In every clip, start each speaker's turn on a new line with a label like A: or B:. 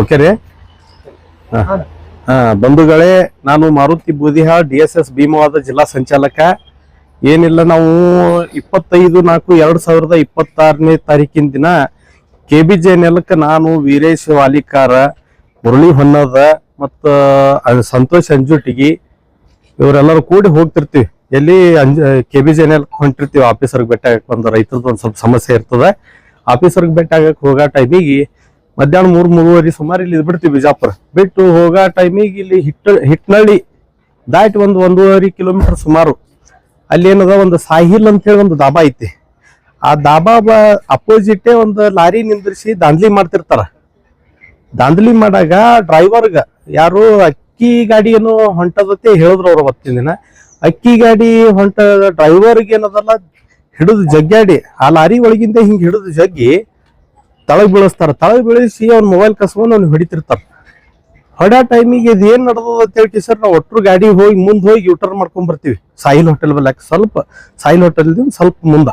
A: Okay ರೀ. ಬಂಧುಗಳೇ, ನಾನು ಮಾರುತಿ ಬೂದಿಹಾಳ್ DSS ಭೀಮವಾದ ಜಿಲ್ಲಾ ಸಂಚಾಲಕ. ಏನಿಲ್ಲ, ನಾವು 25/4/2026 ತಾರೀಕಿನ ದಿನ KBJNLಕ್ಕೆ ನಾನು ವೀರೇಶ್ ವಾಲಿಕಾರ, ಮುರಳಿ ಹೊನ್ನದ ಮತ್ತು ಸಂತೋಷ್ ಅಂಜುಟಿಗಿ ಇವರೆಲ್ಲರೂ ಕೂಡಿ ಹೋಗ್ತಿರ್ತೀವಿ. ಎಲ್ಲಿ KBJNL ಹೊಂಟಿರ್ತೀವಿ. ಆಫೀಸರ್ಗೆ ಭೇಟಿ ಆಗಕ್ಕೆ ಒಂದು ರೈತರದ್ದು ಒಂದು ಸ್ವಲ್ಪ ಸಮಸ್ಯೆ ಇರ್ತದೆ. ಆಫೀಸರ್ಗೆ ಭೇಟಿ ಆಗಕ್ಕೆ ಹೋಗೋ ಟೈಮಿಗೆ ಮಧ್ಯಾಹ್ನ 3-3:30 ಸುಮಾರು ಇಲ್ಲಿ ಬಿಡ್ತೀವಿ. ಬಿಜಾಪುರ ಬಿಟ್ಟು ಹೋಗೋ ಟೈಮಿಗೆ ಇಲ್ಲಿ ಹಿಟ್ನಳ್ಳಿ ದಾಟಿ 1-1.5 ಕಿಲೋಮೀಟರ್ ಸುಮಾರು ಅಲ್ಲಿ ಏನದ ಒಂದು ಸಾಹಿಲ್ ಅಂತ ಹೇಳಿ ಒಂದು ದಾಬಾ ಐತಿ. ಆ ದಾಬಾ ಅಪೋಸಿಟೇ ಒಂದು ಲಾರಿ ನಿಂದ್ರಿಸಿ ದಾಂಧಲಿ ಮಾಡ್ತಿರ್ತಾರ. ದಾಂಧಲಿ ಮಾಡಾಗ ಡ್ರೈವರ್ಗ ಯಾರು ಅಕ್ಕಿ ಗಾಡಿ ಏನೋ ಹೊಂಟದತ್ತೆ ಹೇಳಿದ್ರು ಅವ್ರು. ಅವತ್ತಿನ ದಿನ ಅಕ್ಕಿ ಗಾಡಿ ಹೊಂಟ ಡ್ರೈವರ್ಗೆ ಏನದಲ್ಲ ಹಿಡಿದು ಜಗ್ಗಾಡಿ ಆ ಲಾರಿ ಒಳಗಿಂದ ಹಿಂಗೆ ಹಿಡಿದು ಜಗ್ಗಿ ತಳಗ್ ಬೀಳಿಸ್ತಾರ. ತಳಗ್ ಬೀಳಿಸಿ ಅವ್ನ ಮೊಬೈಲ್ ಕಸ್ಕೊಂಡು ಅವ್ನು ಹೊಡಿತಿರ್ತಾರ. ಹೊಡೋ ಟೈಮಿಗೆ ಇದು ಏನ್ ನಡೆದದ ಅಂತ ಹೇಳಿ ಸರ್ ನಾವು ಒಟ್ಟರು ಗಾಡಿ ಹೋಗಿ ಮುಂದೆ ಹೋಗಿ ಯೂಟರ್ನ್ ಮಾಡ್ಕೊಂಡ್ ಬರ್ತೀವಿ. ಸಾಹಿಲ್ ಹೋಟೆಲ್ ಬಲ್ಲಾಕ ಸ್ವಲ್ಪ ಸಾಹಿಲ್ ಹೋಟೆಲ್ದಿಂದ ಸ್ವಲ್ಪ ಮುಂದ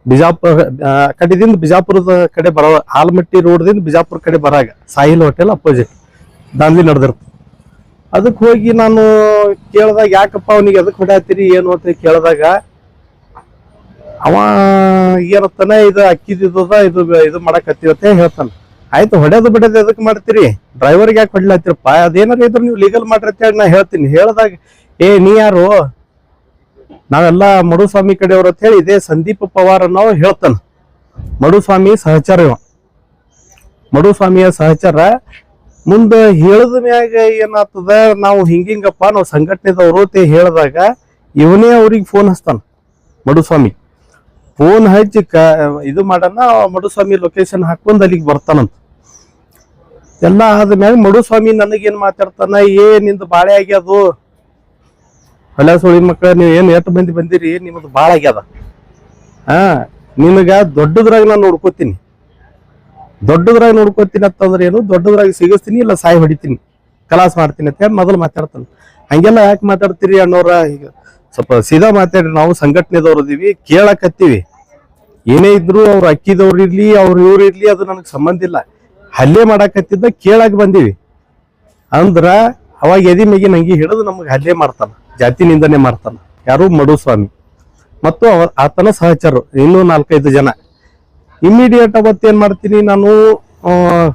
A: ಬಿಜಾಪುರ ಕಡೆದಿಂದ ಬಿಜಾಪುರದ ಕಡೆ ಬರೋ ಆಲಮಟ್ಟಿ ರೋಡ್ದಿಂದ ಬಿಜಾಪುರ ಕಡೆ ಬರಾಗ ಸಾಹಿಲ್ ಹೋಟೆಲ್ ಅಪೋಸಿಟ್ ದಾಂಧಲಿ ನಡೆದಿರ್ತದೆ. ಅದಕ್ಕೆ ಹೋಗಿ ನಾನು ಕೇಳಿದಾಗ ಯಾಕಪ್ಪ ಅವನಿಗೆ ಅದಕ್ಕೆ ಹೊಡ್ಯಾತೀರಿ ಏನು ಅಂತ ಕೇಳಿದಾಗ ಅವ ಏನತ್ತಾನ ಇದು ಅಕ್ಕಿದಿದ್ದದ ಇದು ಮಾಡಕತ್ತೀವತ್ತ ಹೇಳ್ತಾನ. ಆಯ್ತು, ಹೊಡೆದು ಬಿಡೋದು ಎದಕ್ ಮಾಡ್ತೀರಿ, ಡ್ರೈವರ್ಗೆ ಯಾಕೆ ಹೊಡ್ಲಾತಿರಪ್ಪ, ಅದೇನಾರ ಇದ್ರು ನೀವು ಲೀಗಲ್ ಮಾಡ್ರಿ ಅಂತ ಹೇಳಿ ನಾ ಹೇಳ್ತೀನಿ. ಹೇಳ್ದಾಗ ನೀ ಯಾರು, ನಾವೆಲ್ಲ ಮಡುಸ್ವಾಮಿ ಕಡೆಯವ್ರು ಅಂತ ಹೇಳಿ ಇದೇ ಸಂದೀಪ್ ಪವಾರ್ ಅನ್ನೋ ಹೇಳ್ತಾನ. ಮಡುಸ್ವಾಮಿ ಸಹಚರ ಇವ. ಮಡುಸ್ವಾಮಿಯ ಸಹಚರ ಮುಂದೆ ಹೇಳದ ಮ್ಯಾಗ ಏನಾಗ್ತದ, ನಾವು ಹಿಂಗಿಂಗಪ್ಪ ನಾವು ಸಂಘಟನೆದವರು ಅಂತ ಹೇಳಿದಾಗ ಇವನೇ ಅವ್ರಿಗೆ ಫೋನ್ ಹಚ್ತಾನ. ಮಡುಸ್ವಾಮಿ ಫೋನ್ ಹಚ್ಚಿ ಇದು ಮಾಡನ ಮಡುಸ್ವಾಮಿ ಲೊಕೇಶನ್ ಹಾಕೊಂಡ್ ಅಲ್ಲಿಗೆ ಬರ್ತಾನಂತ. ಎಲ್ಲ ಆದ್ಮ್ಯಾಗ ಮಡುಸ್ವಾಮಿ ನನಗೇನ್ ಮಾತಾಡ್ತಾನ, ನಿಂದು ಬಾಳೆ ಆಗ್ಯದು, ಹೊಲ ಸುಳಿ ಮಕ್ಕಳ ನೀವ್ ಏನ್ ಎಷ್ಟು ಮಂದಿ ಬಂದಿರಿ, ನಿಮ್ದು ಬಾಳ ಆಗ್ಯದ, ನಿನಗ ದೊಡ್ಡದ್ರಾಗ ನಾನು ನೋಡ್ಕೋತೀನಿ ಅಂತಂದ್ರೆ ಏನು, ದೊಡ್ಡದ್ರಾಗ ಸಿಗಿಸ್ತೀನಿ ಇಲ್ಲ ಸಾಯಿ ಹೊಡಿತೀನಿ, ಕಲಾಸ್ ಮಾಡ್ತೀನಿ ಅಂತ ಹೇಳಿ ಮೊದಲು ಮಾತಾಡ್ತಾನ. ಹಂಗೆಲ್ಲ ಯಾಕೆ ಮಾತಾಡ್ತೀರಿ ಅನ್ನೋರ, ಈಗ ಸ್ವಲ್ಪ ಸೀದಾ ಮಾತಾಡ್ರಿ, ನಾವು ಸಂಘಟನೆದವ್ರು ಇದೀವಿ, ಕೇಳಕತ್ತೀವಿ. ಏನೇ ಇದ್ರು ಅವ್ರು ಅಕ್ಕಿದವ್ರು ಇರ್ಲಿ ಇವ್ರು ಇರ್ಲಿ ಅದು ನನಗೆ ಸಂಬಂಧ ಇಲ್ಲ. ಹಲ್ಲೆ ಮಾಡಾಕತ್ತಿದ್ದ ಕೇಳಕ್ ಬಂದೀವಿ ಅಂದ್ರ ಅವಾಗ ಎದಿ ಮೇಗಿ ನಂಗೆ ಹಿಡಿದು ನಮಗೆ ಹಲ್ಲೆ ಮಾಡ್ತಾನ, ಜಾತಿ ನಿಂದನೆ ಮಾಡ್ತಾನ. ಯಾರು, ಮಡುಸ್ವಾಮಿ ಮತ್ತು ಆತನ ಸಹಚರರು ಇನ್ನೂ 4-5 ಜನ. ಇಮಿಡಿಯೇಟ್ ಅವತ್ತೇನ್ ಮಾಡ್ತೀನಿ, ನಾನು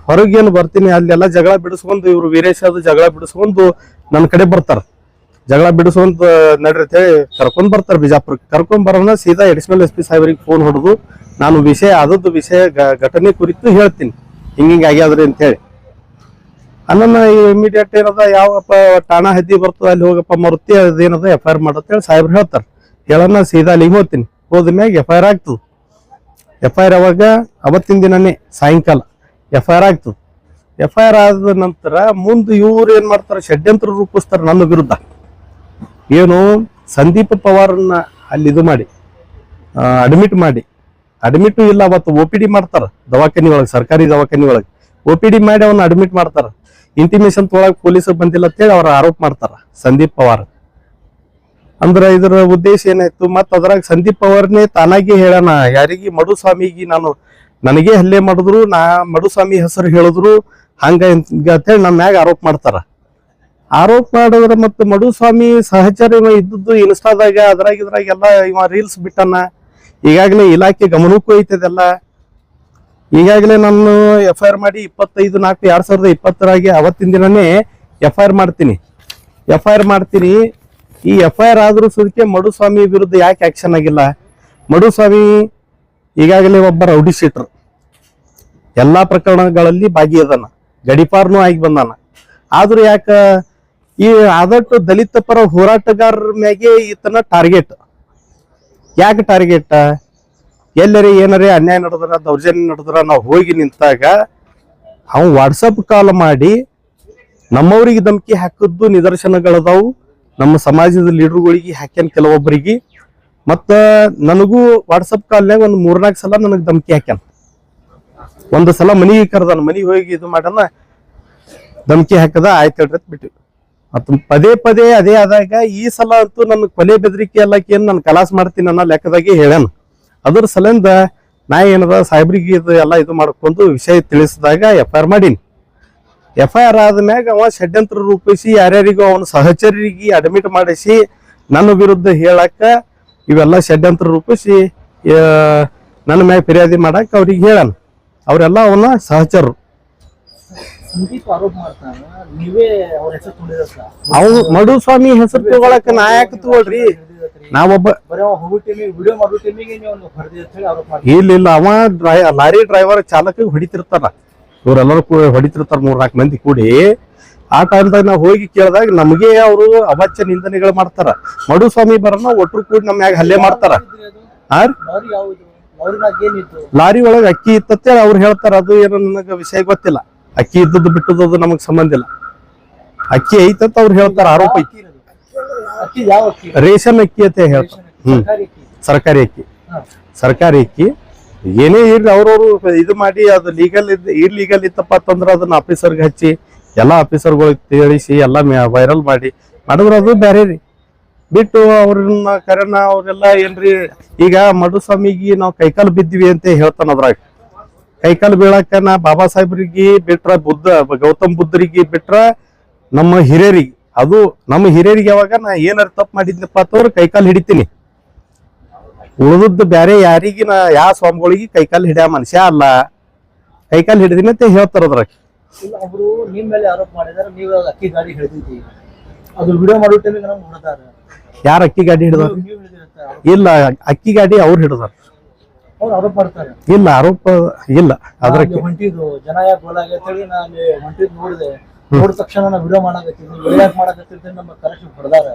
A: ಹೊರಗೇನು ಬರ್ತೀನಿ, ಅಲ್ಲೆಲ್ಲ ಜಗಳ ಬಿಡಿಸ್ಕೊಂಡು ಇವ್ರು ವೀರೇಶ್ ಅದು ಜಗಳ ಬಿಡಿಸ್ಕೊಂಡು ನನ್ನ ಕಡೆ ಬರ್ತಾರ. ಜಗಳ ಬಿಡಿಸ್ಕೊಂತ ನಡ್ರಿ ಅಂತ ಹೇಳಿ ಕರ್ಕೊಂಡ್ ಬರ್ತಾರ. ಬಿಜಾಪುರಕ್ಕೆ ಕರ್ಕೊಂಡ್ ಬರೋಣ ಸೀದಾ ಅಡಿಷನಲ್ SP ಸಾಹೇಬರಿಗೆ ಫೋನ್ ಹೊಡೆದು ನಾನು ಆದದ್ದು ವಿಷಯ ಘಟನೆ ಕುರಿತು ಹೇಳ್ತೀನಿ, ಹಿಂಗಿಂಗ್ ಆಗ್ಯಾದ್ರಿ ಅಂತ ಹೇಳಿ. ಅನ್ನನ್ನ ಇಮಿಡಿಯೇಟ್ ಏನದ, ಯಾವಪ್ಪ ಠಾಣಾ ಹದ್ದಿ ಬರ್ತದ ಅಲ್ಲಿ ಹೋಗಪ್ಪ ಮರುತಿ ಅದೇನದ FIR ಮಾಡತ್ತ ಹೇಳಿ ಸಾಹೇಬ್ರು ಹೇಳ್ತಾರ. ಹೇಳನ್ನ ಸೀದಾ ಅಲ್ಲಿಗೆ ಹೋಗ್ತೀನಿ. ಹೋದ್ಮ್ಯಾಗ FIR ಆಗ್ತದ. FIR ಅವಾಗ ಅವತ್ತಿನ ದಿನನೇ ಸಾಯಂಕಾಲ FIR ಆಗ್ತದ. FIR ಆದ ನಂತರ ಮುಂದೆ ಇವ್ರು ಏನ್ ಮಾಡ್ತಾರ, ಷಡ್ಯಂತ್ರ ರೂಪಿಸ್ತಾರ ನನ್ನ ವಿರುದ್ಧ. ಏನು, ಸಂದೀಪ್ ಪವಾರನ್ನ ಅಲ್ಲಿ ಇದು ಮಾಡಿ ಅಡ್ಮಿಟ್ ಇಲ್ಲ, ಅವತ್ತು OPD ಮಾಡ್ತಾರ ದವಾಖಾನಿ ಒಳಗೆ, ಸರ್ಕಾರಿ ದವಾಖಾನಿ ಒಳಗೆ OPD ಮಾಡಿ ಅವನ್ನ ಅಡ್ಮಿಟ್ ಮಾಡ್ತಾರ. ಇಂಟಿಮೇಶನ್ ತೊಳಗ ಪೊಲೀಸ್ ಬಂದಿಲ್ಲ ಅಂತೇಳಿ ಅವ್ರ ಆರೋಪ ಮಾಡ್ತಾರ ಸಂದೀಪ್ ಪವಾರ್. ಅಂದ್ರ ಇದರ ಉದ್ದೇಶ ಏನಾಯ್ತು, ಮತ್ ಅದ್ರಾಗ ಸಂದೀಪ್ ಪವಾರ್ನೇ ತಾನಾಗಿ ಹೇಳಣ ಯಾರಿಗೆ, ಮಡುಸ್ವಾಮಿಗೆ ನನಗೆ ಹಲ್ಲೆ ಮಾಡಿದ್ರು, ಮಡುಸ್ವಾಮಿ ಹೆಸರು ಹೇಳಿದ್ರು, ಹಂಗ ಅಂತೇಳಿ ನಮ್ಮ ಮ್ಯಾಗ ಆರೋಪ ಮಾಡ್ತಾರ. ಆರೋಪ ಮಾಡಿದ್ರೆ ಮತ್ತೆ ಮಡುಸ್ವಾಮಿ ಸಹಚರ ಇದ್ದದ್ದು ಇನ್ಸ್ಟಾದಾಗ ಇದ್ರಾಗೆಲ್ಲ ಇವ ರೀಲ್ಸ್ ಬಿಟ್ಟನ. ಈಗಾಗಲೇ ಇಲಾಖೆ ಗಮನಕ್ಕೂ ಐತದೆಲ್ಲ. ಈಗಾಗಲೇ ನಾನು FIR ಮಾಡಿ 25/4/2020 ಅವತ್ತಿನ ದಿನನೇ FIR ಮಾಡ್ತೀನಿ. ಈ FIR ಆದ್ರೂ ಸುದಕ್ಕೆ ಮಡುಸ್ವಾಮಿ ವಿರುದ್ಧ ಯಾಕೆ ಆಕ್ಷನ್ ಆಗಿಲ್ಲ? ಮಡುಸ್ವಾಮಿ ಈಗಾಗಲೇ ಒಬ್ಬ ರೌಡಿ ಶೀಟರ್, ಎಲ್ಲಾ ಪ್ರಕರಣಗಳಲ್ಲಿ ಭಾಗಿಯದಾನ, ಗಡಿಪಾರ್ನೂ ಆಗಿ ಬಂದಾನ. ಆದ್ರೂ ಯಾಕ ಈ ಆದಷ್ಟು ದಲಿತ ಪರ ಹೋರಾಟಗಾರರ ಮ್ಯಾಗೆ ಈತನ ಟಾರ್ಗೆಟ್. ಯಾಕೆ ಟಾರ್ಗೆಟ್? ಎಲ್ಲರೇ ಏನಾರೇ ಅನ್ಯಾಯ ನಡೆದ್ರ, ದೌರ್ಜನ್ಯ ನಡೆದ್ರ ನಾವು ಹೋಗಿ ನಿಂತಾಗ ಅವ್ ವಾಟ್ಸಪ್ ಕಾಲ್ ಮಾಡಿ ನಮ್ಮವ್ರಿಗೆ ಧಮಕಿ ಹಾಕಿದ್ದು ನಿದರ್ಶನಗಳದಾವು. ನಮ್ಮ ಸಮಾಜದ ಲೀಡರ್ಗಳಿಗೆ ಹಾಕ್ಯಾನ ಕೆಲವೊಬ್ಬರಿಗೆ. ಮತ್ತ ನನಗೂ ವಾಟ್ಸಪ್ ಕಾಲ್ನಾಗ ಒಂದು 3-4 ಸಲ ನನಗೆ ಧಮಕಿ ಹಾಕ್ಯಾನ. ಒಂದು ಸಲ ಮನಿಗೆ ಕರೆದಾನ, ಮನಿಗೆ ಹೋಗಿ ಇದು ಮಾಡನ ಧಮಕಿ ಹಾಕದ. ಆಯ್ತು ಹೇಳ್ರಿ ಬಿಟ್ಟಿವಿ. ಮತ್ತ ಪದೇ ಪದೇ ಅದೇ ಆದಾಗ ಈ ಸಲ ಅಂತೂ ನನ್ನ ಕೊಲೆ ಬೆದರಿಕೆ ಎಲ್ಲಕ್ಕೆ ಏನ್ ನಾನು ಕಲಾಸ್ ಮಾಡ್ತೀನಿ ಅನ್ನೋ ಲೆಕ್ಕದಾಗೆ ಹೇಳ್ಯಾನ. ಅದ್ರ ಸಲಿಂದ ನಾ ಏನದ ಸಾಹೇಬ್ರಿಗೆ ಇದು ಎಲ್ಲ ಇದು ಮಾಡ್ಕೊಂಡು ವಿಷಯ ತಿಳಿಸಿದಾಗ FIR ಮಾಡೀನಿ. FIR ಆದ್ಮ್ಯಾಗ ಅವ ಷಡ್ಯಂತ್ರ ರೂಪಿಸಿ ಯಾರ್ಯಾರಿಗೂ ಅವನ ಸಹಚರಿಗೆ ಅಡ್ಮಿಟ್ ಮಾಡಿಸಿ ನನ್ನ ವಿರುದ್ಧ ಹೇಳಕ್ಕ ಇವೆಲ್ಲ ಷಡ್ಯಂತ್ರ ರೂಪಿಸಿ ನನ್ನ ಮ್ಯಾಗ ಫಿರ್ಯಾದಿ ಮಾಡಕ್ ಅವ್ರಿಗೆ ಹೇಳಾನ. ಅವರೆಲ್ಲ ಅವನ ಸಹಚರರು.
B: ಸಂದೀಪ್ ಆರೋಪ ಮಾಡ್ತಾನ, ನೀವೇ ಅವ್ರ ಹೆಸರು ತುಂಬಿದ್ರ.
A: ಅವ್ ಮಡುಸ್ವಾಮಿ ಹೆಸರು ತಗೊಳಕ ನಾ ಯಾಕೆ ತಗೊಳ್ರಿ? ನಾವೊಬ್ಬ
B: ವಿಡಿಯೋ ಮಾಡೋ ಟೈಮಿಗೆ ನೀವು ಆರೋಪ ಮಾಡ್ತೀವಿ.
A: ಇಲ್ಲ ಅವ ಲಾರಿ ಡ್ರೈವರ್ ಚಾಲಕ ಹೊಡಿತಿರ್ತಾರ. ಇವ್ರೆಲ್ಲರೂ ಹೊಡಿತಿರ್ತಾರ 3-4 ಮಂದಿ ಕೂಡಿ. ಆ ಟೈಮ್ದಾಗ ನಾವು ಹೋಗಿ ಕೇಳಿದಾಗ ನಮಗೆ ಅವರು ಅವಾಚ್ಯ ನಿಂದನೆಗಳು ಮಾಡ್ತಾರ. ಮಡುಸ್ವಾಮಿ ಬರೋಣ ಒಟ್ರು ಕೂಡಿ ನಮ್ಮ ಮ್ಯಾಗ ಹಲ್ಲೆ ಮಾಡ್ತಾರ. ಲಾರಿ ಒಳಗ ಅಕ್ಕಿ ಇತ್ತಂತೇಳಿ ಅವ್ರು ಹೇಳ್ತಾರ. ಅದು ಏನೋ ನನಗ ವಿಷಯ ಗೊತ್ತಿಲ್ಲ. ಅಕ್ಕಿ ಇದ್ದದ್ದು ಬಿಟ್ಟದ್ದು ನಮಗ್ ಸಂಬಂಧ ಇಲ್ಲ. ಅಕ್ಕಿ ಐತಂತ ಅವ್ರು ಹೇಳ್ತಾರ. ಆರೋಪ ಐತಿ. ರೇಷನ್ ಅಕ್ಕಿ ಅಂತ ಹೇಳ್ತಾರ. ಸರ್ಕಾರಿ ಅಕ್ಕಿ ಏನೇ ಇರ್ಲಿ ಅವ್ರವ್ರು ಇದು ಮಾಡಿ ಅದು ಇಲ್ಲೀಗಲ್ ಇತ್ತಪ್ಪ ಅಂತಂದ್ರ ಅದನ್ನ ಆಫೀಸರ್ಗೆ ಹಚ್ಚಿ ಎಲ್ಲಾ ಆಫೀಸರ್ಗಳಿಗೆ ತಿಳಿಸಿ ಎಲ್ಲಾ ವೈರಲ್ ಮಾಡಿದ್ರ ಅದು ಬ್ಯಾರೆ ರೀ. ಬಿಟ್ಟು ಅವ್ರನ್ನ ಕರೆನ ಅವ್ರೆಲ್ಲ ಏನ್ರಿ ಈಗ ಮಡುಸ್ವಾಮಿಗೆ ನಾವು ಕೈಕಾಲು ಬಿದ್ದಿವಿ ಅಂತ ಹೇಳ್ತಾನ. ಅದ್ರಾಗ ಕೈಕಾಲು ಬೀಳಾಕ ನಾ ಬಾಬಾ ಸಾಹೇಬ್ರಿಗೆ ಬಿಟ್ರ ಗೌತಮ್ ಬುದ್ಧರಿಗೆ ಬಿಟ್ರ ನಮ್ಮ ಹಿರಿಯರಿಗೆ, ಅದು ನಮ್ಮ ಹಿರಿಯರಿಗೆ ಯಾವಾಗ ನಾ ಏನಾರ ತಪ್ಪು ಮಾಡಿದ್ನಪ್ಪ ಅಂತವ್ರ ಕೈಕಾಲು ಹಿಡಿತೀನಿ. ಉಳಿದದ್ದು ಬ್ಯಾರೆ ಯಾರಿಗೆ ನಾ ಯಾವ ಸ್ವಾಮಿಗಳಿಗೆ ಕೈಕಾಲು ಹಿಡಿಯ ಮನುಷ್ಯ ಅಲ್ಲ. ಕೈಕಾಲು ಹಿಡಿದಿನಿ ಅಂತ ಹೇಳ್ತಾರ. ಅದ್ರಾಗ
B: ಅವರು ನಿಮ್ ಮೇಲೆ ಆರೋಪ ಮಾಡಿದಾರೆ, ನೀವು ಅಕ್ಕಿ ಗಾಡಿ ಹಿಡಿದಿದ್ದೀವಿ. ಅದು ವಿಡಿಯೋ ಮಾಡೋ ಟೈಮಿಗೆ ನಮ್ಗೆ ಹೊಡೆದಾರ.
A: ಯಾರ ಅಕ್ಕಿ ಗಾಡಿ ಹಿಡಿದಾರ? ಇಲ್ಲ, ಅಕ್ಕಿ ಗಾಡಿ ಅವ್ರು ಹಿಡಿದಾರ.
B: ಅವ್ರು ಆರೋಪ ಮಾಡ್ತಾರೆ.
A: ಇಲ್ಲ ಆರೋಪ ಇಲ್ಲ. ಅದ್ರ
B: ಹೊಂಟಿದ್ದು ಜನ ಯಾಕೆ ಗೋಲಾಗೈತಿ ನಾನು ಹೊಂಟಿದ್ ನೋಡಿದೆ. ನೋಡಿದ ತಕ್ಷಣ ನಾ ವಿಡಿಯೋ ಮಾಡಕತ್ತೀನಿ ನಮ್ಮ ಕರೆಕ್ಷನ್ ಹೊಡೆದಾರ.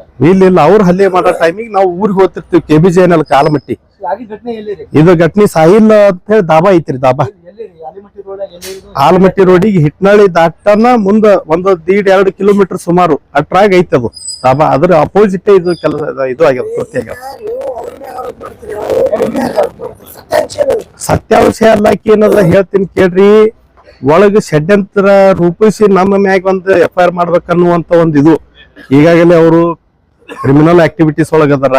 A: ಇಲ್ಲ ಅವ್ರು ಹಲ್ಲೆ ಮಾಡೋ ಟೈಮಿಗೆ ನಾವು ಊರಿಗೆ ಹೋಗ್ತಿರ್ತೀವಿ. KBJNL ಕಾಲಮಟ್ಟಿ. ಇದು ಘಟನೆ ಸಾಯಿಲ್ ಅಂತ ಹೇಳಿ ದಾಬಾ ಐತ್ರಿ. ದಾಬಾ ಆಲಮಟ್ಟಿ ರೋಡಿಗೆ ಹಿಟ್ನಳ್ಳಿ ದಾಟನ ಮುಂದ 1.5-2 ಕಿಲೋಮೀಟರ್ ಸುಮಾರು ಅಟ್ರಾಗ ಐತಿ ಅದು ದಾಬಾ. ಅದ್ರ ಅಪೋಸಿಟ್ ಇದು ಕೆಲಸ ಇದು ಆಗ್ಯದ, ಕೃತ್ಯ ಆಗ್ಯದ. ಸತ್ಯಾಂಶ ಎಲ್ಲಾಕಿ ಏನದ ಹೇಳ್ತೀನಿ ಕೇಳ್ರಿ. ಒಳಗ ಷಡ್ಯಂತ್ರ ರೂಪಿಸಿ ನಮ್ಮ ಮ್ಯಾಗ ಒಂದು FIR ಮಾಡ್ಬೇಕನ್ನುವಂತ ಒಂದು ಇದು. ಈಗಾಗಲೇ ಅವರು ಕ್ರಿಮಿನಲ್ ಆಕ್ಟಿವಿಟೀಸ್ ಒಳಗದಾರ.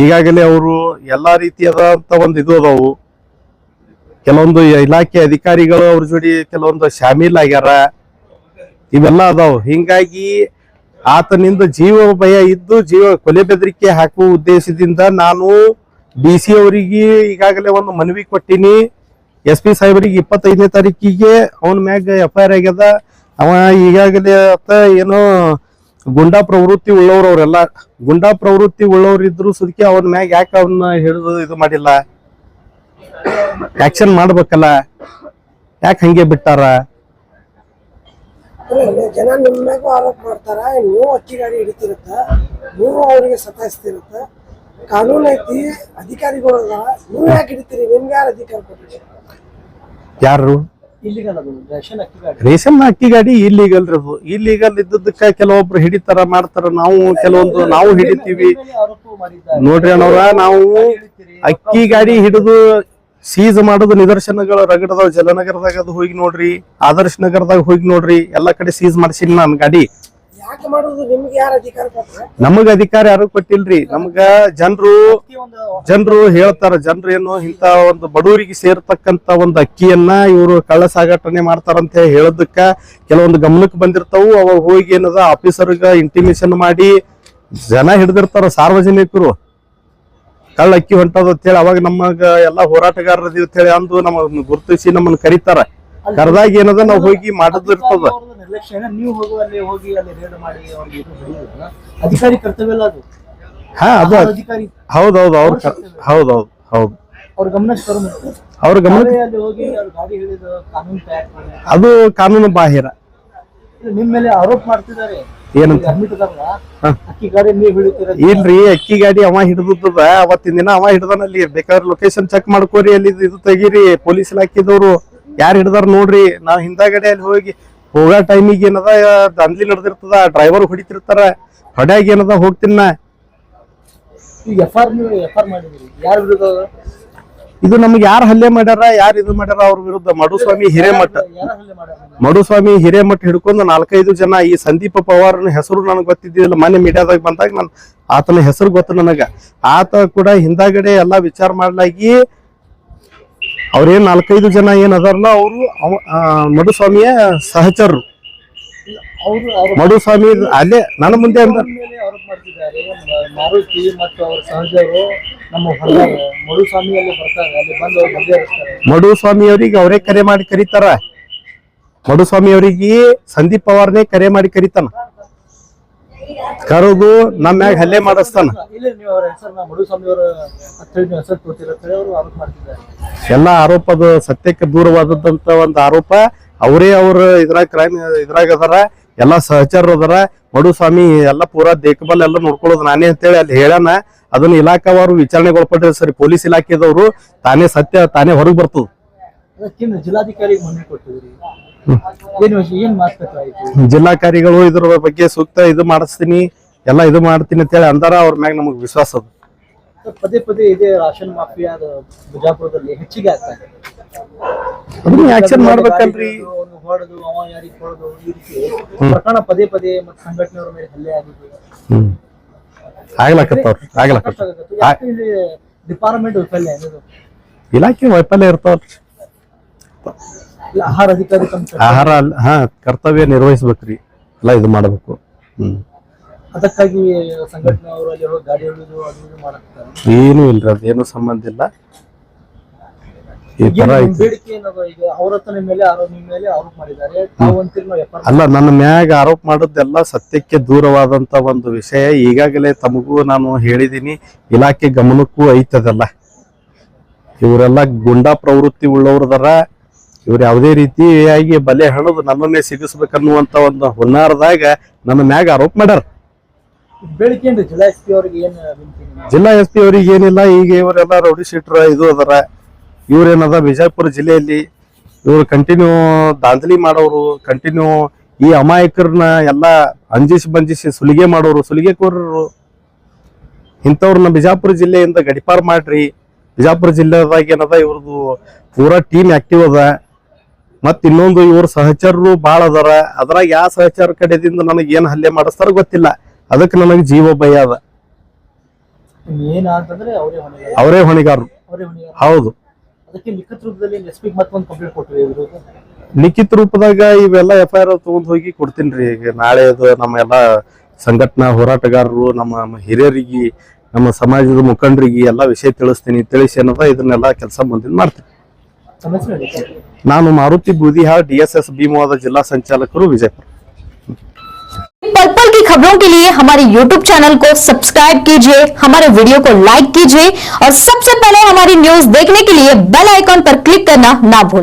A: ಈಗಾಗಲೇ ಅವರು ಎಲ್ಲಾ ರೀತಿಯಾದಂತ ಒಂದು ಇದು ಅದಾವು. ಕೆಲವೊಂದು ಇಲಾಖೆ ಅಧಿಕಾರಿಗಳು ಅವ್ರ ಜೋಡಿ ಕೆಲವೊಂದು ಶಾಮೀಲ್ ಆಗ್ಯಾರ. ಇವೆಲ್ಲ ಅದಾವು. ಹಿಂಗಾಗಿ ಆತನಿಂದ ಜೀವ ಭಯ ಇದ್ದು ಕೊಲೆ ಬೆದರಿಕೆ ಹಾಕುವ ಉದ್ದೇಶದಿಂದ ನಾನು DC ಅವರಿಗೆ ಈಗಾಗಲೇ ಒಂದು ಮನವಿ ಕೊಟ್ಟಿನಿ. SP ಸಾಹೇಬರಿಗೆ 25ನೇ ತಾರೀಕಿಗೆ ಅವನ ಮ್ಯಾಗ FIR ಆಗ್ಯದ. ಅವ ಈಗಾಗಲೇ ಏನೋ ಗುಂಡಾ ಪ್ರವೃತ್ತಿ ಉಳ್ಳವ್ರು, ಅವರೆಲ್ಲ ಗುಂಡಾ ಪ್ರವೃತ್ತಿ ಉಳ್ಳವ್ರು ಇದ್ರು ಸುದಕ್ಕೆ ಅವನ ಮ್ಯಾಗ ಯಾಕೆ ಅವನ್ನ ಹಿಡಿದು ಇದು ಮಾಡಿಲ್ಲ, ಆಕ್ಷನ್ ಮಾಡ್ಬೇಕಲ್ಲ, ಯಾಕೆ ಹಂಗೆ ಬಿಟ್ಟಾರ?
C: ಜನ ನಿಮ್ಮ ಮ್ಯಾಗೂ ಆರೋಪ ಮಾಡ್ತಾರ. ನೀವು ಅಕ್ಕಿ ಗಾಡಿ ಹಿಡಿತಿರುತ್ತ, ನೀವು ಅವ್ರಿಗೆ ಸತಾಯಿಸ್ತಿರುತ್ತ. ಕಾನೂನು ಐತಿ, ಅಧಿಕಾರಿಗಳು ನೀವು ಯಾಕೆ ಹಿಡಿತೀರಿ? ನಿಮ್ಗೆ ಯಾರು ಅಧಿಕಾರ ಕೊಟ್ಟಿರಿ?
A: ಯಾರು? ರೇಷನ್ ಅಕ್ಕಿ ಗಾಡಿ ಇಲ್ಲಿಗಲ್ ರೀ. ಅದು ಇಲ್ಲಿಗಲ್ ಇದ್ದದಕ್ಕ ಕೆಲವೊಬ್ರು ಹಿಡಿತಾರ ಮಾಡ್ತಾರ. ನಾವು ಹಿಡಿತೀವಿ ನೋಡ್ರಿ ಅಣ್ಣವ್ರ. ನಾವು ಅಕ್ಕಿ ಗಾಡಿ ಹಿಡಿದು ಸೀಸ್ ಮಾಡೋದು ನಿದರ್ಶನಗಳು ರಗಡದಾವ್. ಜಲನಗರದಾಗ ಅದು ಹೋಗಿ ನೋಡ್ರಿ, ಆದರ್ಶ ನಗರದಾಗ ಹೋಗಿ ನೋಡ್ರಿ, ಎಲ್ಲಾ ಕಡೆ ಸೀಸ್ ಮಾಡ್ಸಿನಿ ನನ್ ಗಾಡಿ. ನಮಗ ಅಧಿಕಾರ ಯಾರು ಕೊಟ್ಟಿಲ್ರಿ. ನಮ್ಗ ಜನರು ಹೇಳ್ತಾರ. ಜನರು ಏನು ಇಂತ ಒಂದು ಬಡವರಿಗೆ ಸೇರ್ತಕ್ಕಂತ ಒಂದು ಅಕ್ಕಿಯನ್ನ ಇವರು ಕಳ್ಳ ಸಾಗಾಟನೆ ಮಾಡ್ತಾರಂತ ಹೇಳೋದಕ್ಕ ಕೆಲವೊಂದು ಗಮನಕ್ಕೆ ಬಂದಿರ್ತಾವು. ಅವಾಗ ಹೋಗಿ ಏನದ ಆಫೀಸರ್ಗ ಇಂಟಿಮೇಷನ್ ಮಾಡಿ ಜನ ಹಿಡ್ದಿರ್ತಾರ. ಸಾರ್ವಜನಿಕರು ಕಳ್ಳ ಅಕ್ಕಿ ಹೊಂಟದ ಅಂತ ಹೇಳಿ ಅವಾಗ ನಮಗ ಎಲ್ಲಾ ಹೋರಾಟಗಾರರದಿ ಅಂತ ಹೇಳಿ ಅಂದು ನಮ್ಮನ್ನ ಗುರುತಿಸಿ ನಮ್ಮನ್ನ ಕರೀತಾರ. ಕರೆದಾಗ ಏನದ ನಾವ್ ಹೋಗಿ ಮಾಡೋದಿರ್ತದ.
B: ಅಧಿಕಾರಿ ಕರ್ತವ್ಯ ಅಲ್ಲ ಅದು.
A: ಹಾ, ಅದು ಹೌದೌದು. ಹೌದು
B: ಅವ್ರ ಗಮನ
A: ಅದು ಕಾನೂನು ಬಾಹಿರ.
B: ನಿಮ್ ಮೇಲೆ ಆರೋಪ ಮಾಡ್ತಿದ್ದಾರೆ.
A: ಏನಂತ?
B: ಅಕ್ಕಿ ಗಾಡಿ ನೀವು ಹಿಡಿತೀರ?
A: ಇಲ್ರಿ, ಅಕ್ಕಿ ಗಾಡಿ ಅವ ಹಿಡಿದದ. ಅವತ್ತಿನ ದಿನ ಅವ ಹಿಡ್ದಾನಲ್ಲಿ. ಬೇಕಾದ್ರೆ ಲೊಕೇಶನ್ ಚೆಕ್ ಮಾಡ್ಕೋರಿ, ಅಲ್ಲಿ ಇದು ತೆಗೀರಿ. ಪೊಲೀಸ್ ಇಲಾಖೆದವ್ರು ಯಾರು ಹಿಡ್ದಾರ ನೋಡ್ರಿ. ನಾವ್ ಹಿಂದಾಗಡೆ ಅಲ್ಲಿ ಹೋಗೋ ಟೈಮಿಗೆ ಏನದ ದಂದ್ಲಿ ನಡೆದಿರ್ತದ. ಡ್ರೈವರ್ ಹೊಡಿತಿರ್ತಾರ. ಹೊಡ್ಯಾಗ ಏನದ ಹೋಗ್ತೀನ. ಇದು ನಮ್ಗೆ ಯಾರು ಹಲ್ಲೆ ಮಾಡ್ಯಾರ, ಯಾರು ಇದು ಮಾಡ್ಯಾರ ಅವ್ರ ವಿರುದ್ಧ ಮಡುಸ್ವಾಮಿ ಹಿರೇಮಠ
B: ಯಾರ ಹಲ್ಲೆ ಮಾಡ್ಯಾರ?
A: ಮಡುಸ್ವಾಮಿ ಹಿರೇಮಠ ಹಿಡ್ಕೊಂಡು 4-5 ಜನ, ಈ ಸಂದೀಪ ಪವಾರ್ನ ಹೆಸರು ನನಗೆ ಗೊತ್ತಿದ್ದಿಲ್ಲ. ಮೊನ್ನೆ ಮೀಡಿಯಾದಾಗ ಬಂದಾಗ ನಾನು ಆತನ ಹೆಸರು ಗೊತ್ತು ನನಗ. ಆತ ಕೂಡ ಹಿಂದಾಗಡೆ ಎಲ್ಲಾ ವಿಚಾರ ಮಾಡ್ಲಾಗಿ ಅವ್ರೇನ್ 4-5 ಜನ ಏನ್ ಅದಾರಲ್ಲ ಅವರು ಮಡುಸ್ವಾಮಿಯ ಸಹಚರರು. ಮಡುಸ್ವಾಮಿ ಅಲ್ಲೇ ನನ್ನ ಮುಂದೆ ಅಂದ
B: ಮೇಲೆ ಆರೋಪ ಮಾಡ್ತಿದ್ದಾರೆ. ಮಾರುತಿ ಮತ್ತು ಅವರ ಸಹಜರು ನಮ್ಮ ಹೊರಗೆ ಮಡುಸ್ವಾಮಿಯಲ್ಲಿ ಬರ್ತಾರೆ, ಅಲ್ಲಿ ಬಂದು ಅವ್ರು ಬಗೆಹರಿಸ್ತಾರೆ.
A: ಮಡುಸ್ವಾಮಿ ಅವ್ರಿಗೆ ಅವರೇ ಕರೆ ಮಾಡಿ ಕರೀತಾರ. ಮಡುಸ್ವಾಮಿ ಅವರಿಗೆ ಸಂದೀಪ್ ಪವಾರ್ನೇ ಕರೆ ಮಾಡಿ ಕರೀತಾನ, ಕರೆದು ನಮ್ಮ ಮ್ಯಾಗ ಹಲ್ಲೆ ಮಾಡಿಸ್ತಾನ.
B: ಇಲ್ಲಿ ನೀವು ಅವರ ಹೆಸರನ್ನ ಮಡುಸ್ವಾಮಿ ಅವರ ಅಂತೇಳಿ ನೀವು ಹೆಸರು ತೋತಿರತ್ತೇಳಿ ಅವರು ಆರೋಪ ಮಾಡ್ತಿದ್ದಾರೆ.
A: ಎಲ್ಲಾ ಆರೋಪದ ಸತ್ಯಕ್ಕೆ ದೂರವಾದಂತ ಒಂದು ಆರೋಪ. ಅವರೇ ಅವ್ರ ಇದ್ರಾಗ ಕ್ರೈಮ್ ಇದ್ರಾಗ ಅದಾರ, ಎಲ್ಲಾ ಸಹಚರರು ಅದಾರ. ಮಡುಸ್ವಾಮಿ ಎಲ್ಲಾ ಪೂರಾ ದೇಖಬಲ್ ಎಲ್ಲ ನೋಡ್ಕೊಳ್ಳೋದು ನಾನೇ ಅಂತೇಳಿ ಅಲ್ಲಿ ಹೇಳಾನ. ಅದನ್ನ ಇಲಾಖಾವಾರು ವಿಚಾರಣೆಗೊಳಪಟ್ಟಿದ್ರೆ ಸರಿ, ಪೊಲೀಸ್ ಇಲಾಖೆದವರು ತಾನೇ ಸತ್ಯ ತಾನೇ ಹೊರಗೆ ಬರ್ತದ.
B: ಅದಕ್ಕಿಂತ ಜಿಲ್ಲಾಧಿಕಾರಿಗೆ ಮನವಿ ಕೊಟ್ಟಿದ್ರಿ, ಏನ್ ಮಾತುಕತೆ?
A: ಜಿಲ್ಲಾಧಿಕಾರಿಗಳು ಇದ್ರ ಬಗ್ಗೆ ಸೂಕ್ತ ಇದು ಮಾಡಿಸ್ತೀನಿ, ಎಲ್ಲಾ ಇದು ಮಾಡ್ತೀನಿ ಅಂತೇಳಿ ಅಂದಾರ. ಅವ್ರ ಮ್ಯಾಗ ನಮಗ್ ವಿಶ್ವಾಸ ಅದ.
B: ಪದೇ ಪದೇ ಇದೇ ರಾಷನ್ ಮಾಫಿಯಾದ ಬಿಜಾಪುರದಲ್ಲಿ ಹೆಚ್ಚಿಗೆ ಆಗ್ತಾ ಇದೆ.
A: ಅದನ್ನ ಆಕ್ಷನ್ ಮಾಡ್ಬೇಕಲ್ರಿ.
B: ಹೊಡೆದು ಅವ ಯಾರಿಗೆ ಹೊಡೆದು ಈ ರೀತಿ ಪ್ರಕರಣ ಪದೇ ಪದೇ ಮತ್ತೆ ಸಂಘಟನೆಯವರ ಮೇಲೆ ಹಲ್ಲೆ ಆಗಿದೆ.
A: ಆಗ್ಲಕತ್ತವ್ರಿ
B: ಇಲ್ಲಿ ಡಿಪಾರ್ಟ್ಮೆಂಟ್ ವೈಫಲ್ಯ ಅನ್ನೋದು,
A: ಇಲಾಖೆ ವೈಫಲ್ಯ ಇರ್ತಾವ್ರಿ.
B: ಆಹಾರ ಅಧಿಕಾರಿ
A: ಆಹಾರ ಕರ್ತವ್ಯ ನಿರ್ವಹಿಸ್ಬೇಕ್ರಿ, ಎಲ್ಲ ಇದು ಮಾಡ್ಬೇಕು.
B: ಅದಕ್ಕಾಗಿ ಸಂಘಟನೆಯವರು ಅಲ್ಲಿ ಹೋಗಿ ಗಾಡಿ ಹೊಡೆದು ಅದು ಇದು ಮಾಡ್ತಾರೆ.
A: ಏನು ಇಲ್ರಿ, ಅದೇನು ಸಂಬಂಧ ಇಲ್ಲ. ಈ ತರ
B: ಬೇಡಿಕೆ ಏನದು? ಈಗ ಅವ್ರ ಹತ್ರ ನಿಮ್ಮ ಮೇಲೆ ಆರೋಪ ಮಾಡಿದ್ದಾರೆ, ತಾವು ಅಂತೀರಿ ನಾವು FR
A: ಅಲ್ಲ, ನನ್ನ ಮ್ಯಾಗ ಆರೋಪ ಮಾಡೋದೆಲ್ಲ ಸತ್ಯಕ್ಕೆ ದೂರವಾದಂತ ಒಂದು ವಿಷಯ. ಈಗಾಗಲೇ ತಮಗೂ ನಾನು ಹೇಳಿದೀನಿ, ಇಲಾಖೆ ಗಮನಕ್ಕೂ ಐತದಲ್ಲ. ಇವರೆಲ್ಲ ಗುಂಡಾ ಪ್ರವೃತ್ತಿ ಉಳ್ಳವ್ರದಾರ. ಇವ್ರು ಯಾವುದೇ ರೀತಿಯಾಗಿ ಬಲೆ ಹಣದು ನನ್ನನ್ನೇ ಸಿಗಿಸ್ಬೇಕನ್ನುವಂತ ಒಂದು ಹುನ್ನಾರದಾಗ ನನ್ನ ಮ್ಯಾಗ ಆರೋಪ ಮಾಡ್ಯಾರ.
B: ಬೇಡಿಕೆ ಏನ್ರಿ ಜಿಲ್ಲಾ SP ಅವರಿಗೆ ಏನ್ ವಿನಂತಿ?
A: ಜಿಲ್ಲಾ SP ಅವ್ರಿಗೆ ಏನಿಲ್ಲ, ಈಗ ಇವರೆಲ್ಲ ರೌಡಿ ಶೀಟ್ರ ಇದು ಅದಾರ. ಇವ್ರೇನದ ಬಿಜಾಪುರ ಜಿಲ್ಲೆಯಲ್ಲಿ ಇವ್ರು ಕಂಟಿನ್ಯೂ ದಾಂಧಲಿ ಮಾಡೋರು, ಕಂಟಿನ್ಯೂ ಈ ಅಮಾಯಕರನ್ನ ಎಲ್ಲಾ ಅಂಜಿಸಿ ಸುಲಿಗೆ ಮಾಡೋರು, ಸುಲಿಗೆಕೋರರು. ಇಂಥವ್ರನ್ನ ಬಿಜಾಪುರ ಜಿಲ್ಲೆಯಿಂದ ಗಡಿಪಾರ್ ಮಾಡ್ರಿ. ಬಿಜಾಪುರ ಜಿಲ್ಲೆದಾಗ ಏನದ ಇವ್ರದ್ದು ಪೂರಾ ಟೀಮ್ ಆಕ್ಟಿವ್ ಅದ. ಮತ್ ಇನ್ನೊಂದು ಇವ್ರ ಸಹಚರರು ಬಾಳ ಅದಾರ. ಅದ್ರಾಗ ಯಾವ ಸಹಚರ ಕಡೆದಿಂದ ನನಗೆ ಏನ್ ಹಲ್ಲೆ ಮಾಡಿಸ್ತಾರ ಗೊತ್ತಿಲ್ಲ. ಅದಕ್ಕೆ ನನಗೆ ಜೀವ ಭಯ ಅದ.
B: ಏನಾದ್ರೆ
A: ಅವರೇ ಹೊಣೆಗಾರರು. ಹೌದು.
B: ಅದಕ್ಕೆ ಲಿಖಿತ ರೂಪದಲ್ಲಿ SP ಮತ್ತೊಂದು ಕಂಪ್ಲೇಂಟ್ ಕೊಟ್ಟಿವಿ.
A: ಲಿಖಿತ ರೂಪದಾಗ ಇವೆಲ್ಲ FIR ತಗೊಂಡ್ ಹೋಗಿ ಕೊಡ್ತೀನ್ರಿ. ಈಗ ನಾಳೆ ಅದು ನಮ್ಮ ಎಲ್ಲಾ ಸಂಘಟನಾ ಹೋರಾಟಗಾರರು, ನಮ್ಮ ಹಿರಿಯರಿಗೆ, ನಮ್ಮ ಸಮಾಜದ ಮುಖಂಡರಿಗೆ ಎಲ್ಲಾ ವಿಷಯ ತಿಳಿಸ್ತೀನಿ. ತಿಳಿಸಿ ಏನದ ಇದನ್ನೆಲ್ಲ ಕೆಲಸ ಮುಂದಿನ ಮಾಡ್ತೀನಿ. ನಾನು ಮಾರುತಿ ಬೂದಿಹಾಳ್, DSS ಭೀಮವಾದ ಜಿಲ್ಲಾ ಸಂಚಾಲಕರು, ವಿಜಯಪುರ.
D: पल पल की खबरों के लिए हमारे YouTube चैनल को सब्सक्राइब कीजिए, हमारे वीडियो को लाइक कीजिए और सबसे पहले हमारी न्यूज देखने के लिए बेल आइकॉन पर क्लिक करना ना भूलें।